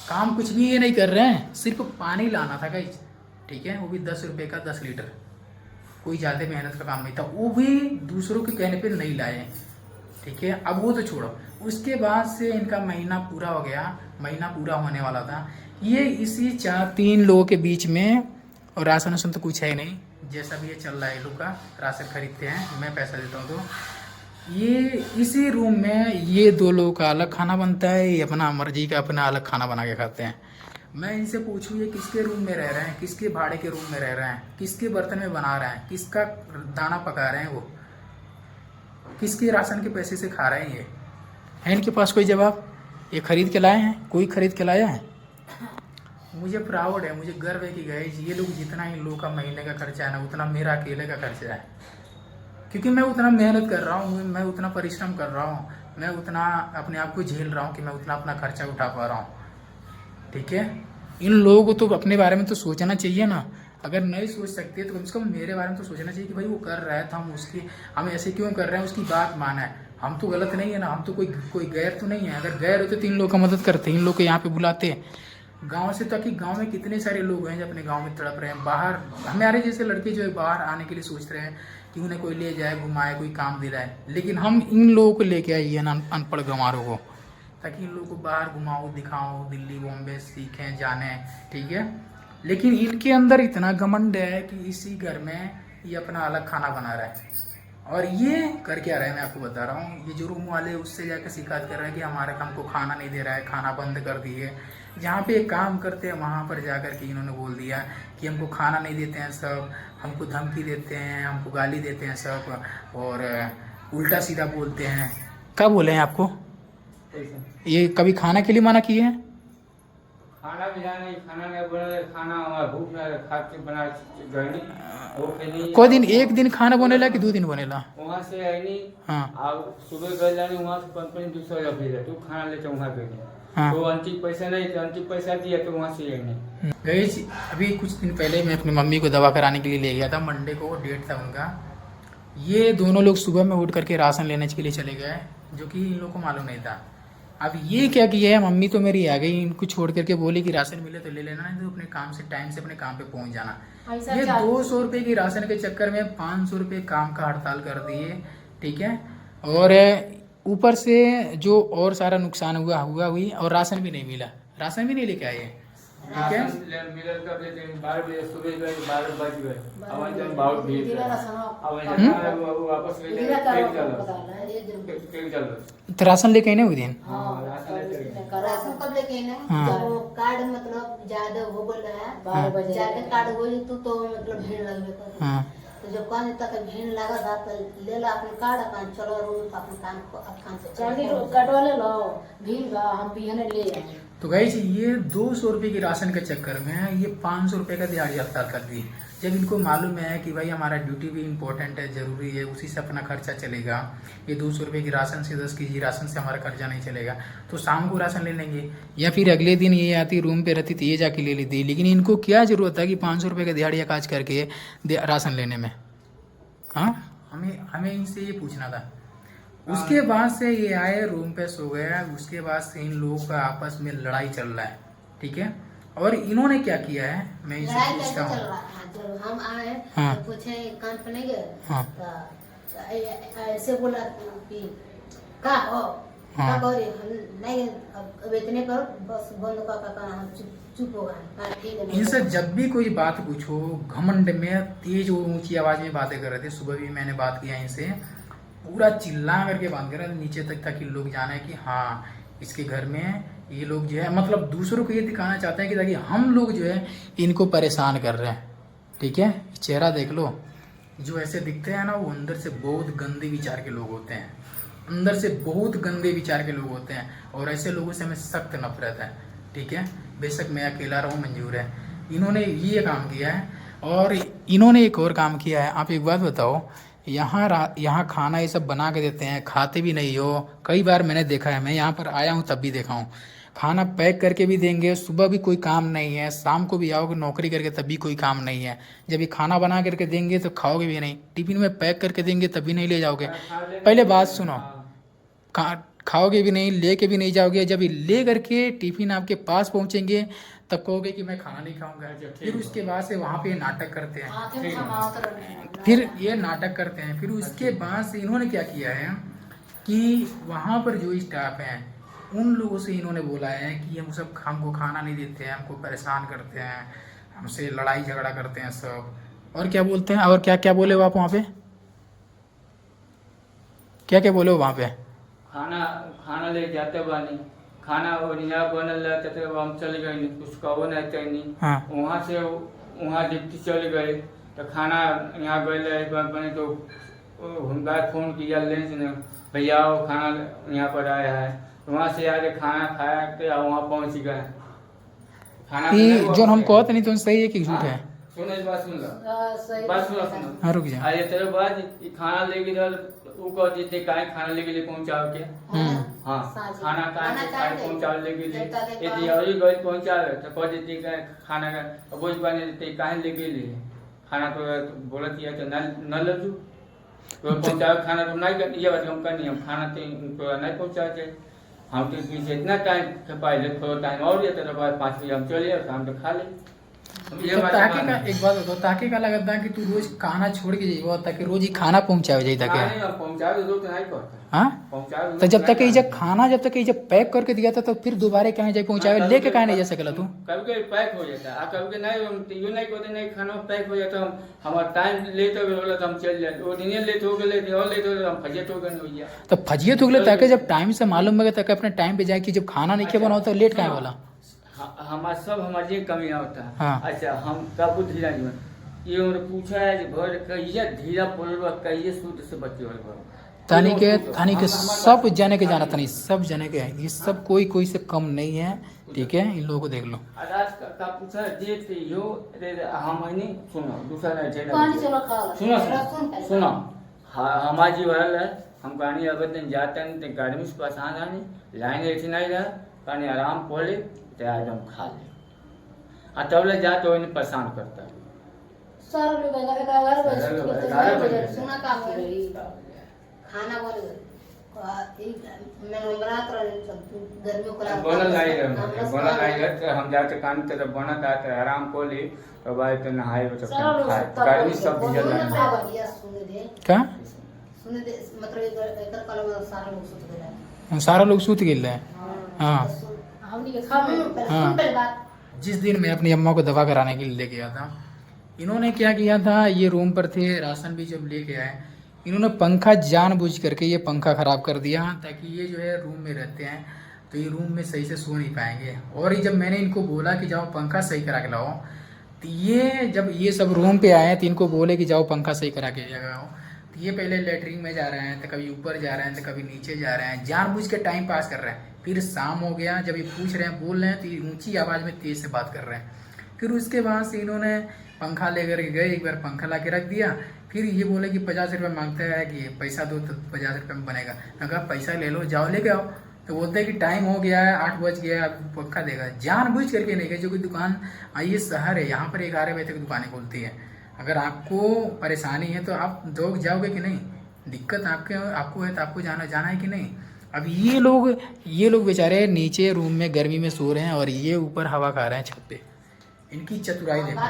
काम कुछ भी ये नहीं कर रहे हैं, सिर्फ पानी लाना था गाइस, ठीक है, वो भी 10 रुपये का 10 लीटर। कोई ज़्यादा मेहनत का काम नहीं था, वो भी दूसरों के कहने पे नहीं लाए, ठीक है। अब वो तो छोड़ो, उसके बाद से इनका महीना पूरा हो गया, महीना पूरा होने वाला था। ये इसी 4-3 लोगों के बीच में, और राशन वाशन तो कुछ है नहीं, जैसा भी ये चल रहा है, लोग का राशन खरीदते हैं, मैं पैसा देता हूँ। तो ये इसी रूम में ये 2 लोगों का अलग खाना बनता है, ये अपना मर्जी का अपना अलग खाना बना के खाते हैं। मैं इनसे पूछूँ ये किसके रूम में रह रहे हैं, किसके भाड़े के रूम में रह रहे हैं, किसके बर्तन में बना रहे हैं, किसका दाना पका रहे हैं, वो किसके राशन के पैसे से खा रहे हैं, ये है इनके पास कोई जवाब? ये खरीद के लाए हैं? कोई खरीद के लाया है? मुझे प्राउड है, मुझे गर्व है कि गाइस ये लोग जितना इन लोगों का महीने का खर्चा है ना, उतना मेरा अकेले का खर्चा है, क्योंकि मैं उतना मेहनत कर रहा हूँ, मैं उतना परिश्रम कर रहा हूँ, मैं उतना अपने आप को झेल रहा हूँ कि मैं उतना अपना खर्चा उठा पा रहा हूँ, ठीक है। इन लोगों को तो अपने बारे में तो सोचना चाहिए ना, अगर नहीं सोच सकते तो कम से कम मेरे बारे में तो सोचना चाहिए कि भाई वो कर रहा है तो हम ऐसे क्यों कर रहे हैं, उसकी बात माना है। हम तो गलत नहीं है ना, हम तो कोई गैर तो नहीं है। अगर गैर होते तो इन लोग का मदद करते, इन लोग को यहाँ पे बुलाते गांव से, ताकि गांव में कितने सारे लोग हैं जो अपने गांव में तड़प रहे हैं, बाहर हमारे जैसे लड़के जो है बाहर आने के लिए सोच रहे हैं कि उन्हें कोई ले जाए, घुमाए, कोई काम दिलाए, लेकिन हम इन लोगों को लेके आइए ना, अनपढ़ गंवारों को, ताकि इन लोगों को बाहर घुमाओ, दिखाओ, दिल्ली बॉम्बे सीखें, जाने, ठीक है। लेकिन इनके अंदर इतना घमंड है कि इसी घर में ये अपना अलग खाना बना रहा है। और ये कर क्या रहा है मैं आपको बता रहा हूँ, ये जो रूम वाले उससे जाकर शिकायत कर रहे हैं कि हमारे हमको खाना नहीं दे रहा है, खाना बंद कर दिए। जहाँ पे काम करते हैं वहाँ पर जाकर के इन्होंने बोल दिया कि हमको खाना नहीं देते हैं सब, हमको धमकी देते हैं, हमको गाली देते हैं सब, और उल्टा सीधा बोलते हैं। कब बोले हैं आपको? ये कभी खाना के लिए मना किए हैं? खाना भी नहीं, खाना नहीं बने, खाना हमारा भूख लगे खा के बना गए वो नहीं। कोई दिन एक दिन खाना बनेला कि 2 दिन बनेला? वहाँ से है नहीं। हाँ। अब सुबह गए जाने वहाँ से कंपनी दूसरा भेजा तो खाना लेते वहाँ गए। हाँ। तो अंतिम पैसा नहीं, तो अंतिम पैसा दिया तो वहाँ से नहीं गए। अभी कुछ दिन पहले मैं अपनी मम्मी को दवा कराने के लिए ले गया था, मंडे को डेट था उनका। ये दोनों लोग सुबह में उठ करके राशन लेने के लिए चले गए, जो कि इन लोग को मालूम नहीं था। अब ये क्या किया है, मम्मी तो मेरी आ गई, इनको छोड़ करके बोली कि राशन मिले तो ले लेना, नहीं तो अपने काम से टाइम से अपने काम पे पहुंच जाना। ये 200 रुपये की राशन के चक्कर में 500 रुपये काम का हड़ताल कर दिए, ठीक है। और ऊपर से जो और सारा नुकसान हुआ हुई, और राशन भी नहीं मिला, राशन भी नहीं लेके आए, ठीक है। मिलल कब लेते 12 बजे सुबह गए, 12 बज गए, अब जब बहुत भीड़ है, अब वापस ले चल तो राशन लेके आए ना उस दिन? राशन कब लेके आए हाँ। जब वो कार्ड मतलब ज्यादा हो बोल रहा है 12 बजे ज्यादा कार्ड हो जतो तो मतलब भीड़ लगबे करे। हाँ। तो जब कहने तक भीड़ लगा था तो ले ला अपन कार्ड, अपन चलो रूम तो अपन काम को अपन से जल्दी कटवा ले लो, भीड़ बा हम बिहने ले जाए। तो गाइस ये 200 रुपये की राशन के चक्कर में ये 500 रुपये का दिहाड़ी हड़ताल कर दी, जब इनको मालूम है कि भाई हमारा ड्यूटी भी इम्पोर्टेंट है, ज़रूरी है, उसी से अपना खर्चा चलेगा। ये 200 रुपये की राशन से 10 केजी राशन से हमारा खर्चा नहीं चलेगा, तो शाम को राशन ले लेंगे, या फिर अगले दिन ये आती रूम पे रहती तो ये जाके ले लेती। लेकिन इनको क्या ज़रूरत है कि 500 रुपये का दिहाड़ी काज करके राशन लेने में? हाँ, हमें इनसे ये पूछना था। उसके बाद से ये आए, रूम पे सो गया, उसके बाद से इन लोगों का आपस में लड़ाई चल रहा है, ठीक है। और इन्होंने क्या किया है मैं इनसे लड़ाई पूछता कैसे चल हूँ। रहा था जब हम आए हाँ। तो पूछे कान पे नहीं गए। हाँ। तो ऐसे बोला कि का हो हाँ। का करे हम नहीं, अब इतने करो बस बंद कर हम चुप हो गए। ठीक है। इनसे जब भी कोई बात पूछो, घमंड में तेज और ऊंची आवाज में बातें कर रहे थे। सुबह भी मैंने बात किया इनसे, पूरा चिल्ला करके बात कर रहे थे नीचे तक, ताकि लोग जाने कि हाँ इसके घर में ये लोग जो है, मतलब दूसरों को ये दिखाना चाहते हैं कि ताकि हम लोग जो है इनको परेशान कर रहे हैं, ठीक है। चेहरा देख लो, जो ऐसे दिखते हैं ना वो अंदर से बहुत गंदे विचार के लोग होते हैं, अंदर से बहुत गंदे विचार के लोग होते हैं, और ऐसे लोगों से हमें सख्त नफरत है, ठीक है। बेशक मैं अकेला रहूँ मंजूर है। इन्होंने ये काम किया है, और इन्होंने एक और काम किया है। आप एक बात बताओ, यहाँ खाना ये सब बना के देते हैं, खाते भी नहीं हो। कई बार मैंने देखा है, मैं यहाँ पर आया हूँ तब भी देखा हूँ, खाना पैक करके भी देंगे, सुबह भी कोई काम नहीं है, शाम को भी आओगे नौकरी करके तब भी कोई काम नहीं है। जब ये खाना बना करके देंगे तो खाओगे भी नहीं, टिफिन में पैक करके देंगे तब भी नहीं ले जाओगे। पहले बात सुनो, खाओगे भी नहीं, लेके भी नहीं जाओगे। जब ये ले करके टिफिन आपके पास पहुंचेंगे तब कहोगे कि मैं खाना नहीं खाऊंगा। फिर उसके बाद से वहाँ पे नाटक करते हैं, हाथ में थमावत रहने। फिर ये नाटक करते हैं। फिर उसके बाद से इन्होंने क्या किया है कि वहाँ पर जो स्टाफ हैं उन लोगों से इन्होंने बोला है कि हम सब हमको खाना नहीं देते हैं, हमको परेशान करते हैं, हमसे लड़ाई झगड़ा करते हैं सब। और क्या बोलते हैं, और क्या क्या बोले हो आप वहाँ पे, क्या क्या बोले हो वहाँ पे? खाना खाना ले जाते बानी, खाना और यहाँ बनल रहते थे, हम चले गए नहीं, कुछ कहो नहीं चाहिए। हाँ। वहाँ से वहाँ डिप्टी चले गए तो खाना यहाँ गए बने तो हुनका फोन किया लेंस ने, भैया वो खाना यहाँ पर आया है। वहाँ से आके खाना खाया के वहाँ पहुँच गए। खाना कि जो हम कहते नहीं तो सही है कि झूठ है? सुनो इस बात सुन लो, सही बात सुनो। हाँ रुक जा। अरे तेरे बाद ये खाना लेके इधर वो कहते थे काहे खाना लेके लिए पहुँचाओ के। हाँ खाना काहे पहुँचाओ लेके लिए यदि और गए पहुँचावे तो कह देती का खाना का बोझ बने देते काहे लेके लिए खाना तो बोला दिया तो न ले जू तो पहुँचाओ खाना तो नहीं, ये बात हम करनी, हम खाना तो नहीं पहुँचाते। हम तो पीछे इतना टाइम पहले थोड़ा टाइम और ये तो बाद 5 बजे हम चले हम तो खा ले। तो ताकि का एक बात बताओ, ताकि का लगता है कि तू रोज खाना छोड़ के जाइए ताकि रोज ही खाना पहुंचावे जाई ताकि पहुँचावे तो नहीं करता। हाँ तो जब तक जब खाना जब तक जब पैक करके दिया था तो फिर दोबारा कहीं जाए पहुंचावे लेके कहीं नहीं जा सकला तू? कभी कभी पैक हो जाता है, कभी नहीं यू नहीं कहते नहीं खाना पैक हो जाता। हम हमारा टाइम लेट हो गया तो हम चल जाए, वो दिन लेट हो गए और लेट हो गए हम फजियत हो गए। तो फजियत हो गए ताकि जब टाइम से मालूम है तक अपने टाइम पे जाए कि जब खाना नहीं बनाओ तो लेट कहाँ बोला? हमारा सब हमारी कमी होता है। हाँ। अच्छा हम कब धीरा जीवन ये उन्होंने पूछा है कि भर कहिए धीरा बोल कहिए सूद से बचे हो तानी के सब जने के जाना तानी सब जने के ये सब कोई से कम नहीं है। ठीक है, इन लोगों को देख लो। आज का पूछा देख यो हम नहीं सुनो दूसरा नहीं पानी चलो खा लो। सुनो सुनो हमारी वाला है हम कहानी अब दिन जाते हैं तो गाड़ी में परेशान आने लाइन ऐसी नहीं रहा कहानी आराम पड़े तो आज हम खा ले तब ले जाते हो परेशान करता है सारा लोग 11 बजे सुना का खाना बोल मैंने रात गर्मियों को बोला नहीं हम जाते कान तरफ बना था तो आराम को ली तो भाई तो नहाए तो गर्मी सब भीजल क्या सुने दे मतलब एकर कलम सारा लोग सुत गए, सारा लोग सूत गए हैं। हाँ हमनी के सुन पहले बात। जिस दिन मैं अपनी अम्मा को दवा कराने के लिए लेके गया था इन्होंने क्या किया था, ये रूम पर थे, राशन भी जब लेके आए इन्होंने पंखा जानबूझ करके ये पंखा ख़राब कर दिया ताकि ये जो है रूम में रहते हैं तो ये रूम में सही से सो नहीं पाएंगे। और जब मैंने इनको बोला कि जाओ पंखा सही करा के लाओ तो ये जब ये सब रूम पे आए तो इनको बोले कि जाओ पंखा सही करा के लगाओ तो ये पहले लेटरिन में जा रहे हैं तो कभी ऊपर जा रहे हैं तो कभी नीचे जा रहे हैं, जानबूझ के टाइम पास कर रहे हैं। फिर शाम हो गया जब ये पूछ रहे हैं बोल रहे हैं तो ये ऊँची आवाज़ में तेज़ से बात कर रहे हैं। फिर उसके बाद से इन्होंने पंखा लेकर गए, एक बार पंखा ला के रख दिया। फिर ये बोले कि 50 रुपये मांगता है कि पैसा दो तो 50 रुपये में बनेगा। मैं कहा पैसा ले लो जाओ लेके आओ। तो बोलते हैं कि टाइम हो गया है 8 बज गया है पंखा देगा। जानबूझ करके नहीं गए, जो कि दुकान ये शहर है यहाँ पर 11 बजे तक दुकानें खुलती है। अगर आपको परेशानी है तो आप दो जाओगे कि नहीं, दिक्कत आपको है तो आपको जाना है कि नहीं। अब ये लोग बेचारे नीचे रूम में गर्मी में सो रहे हैं और ये ऊपर हवा खा रहे हैं छत पे। इनकी चतुराई देखो।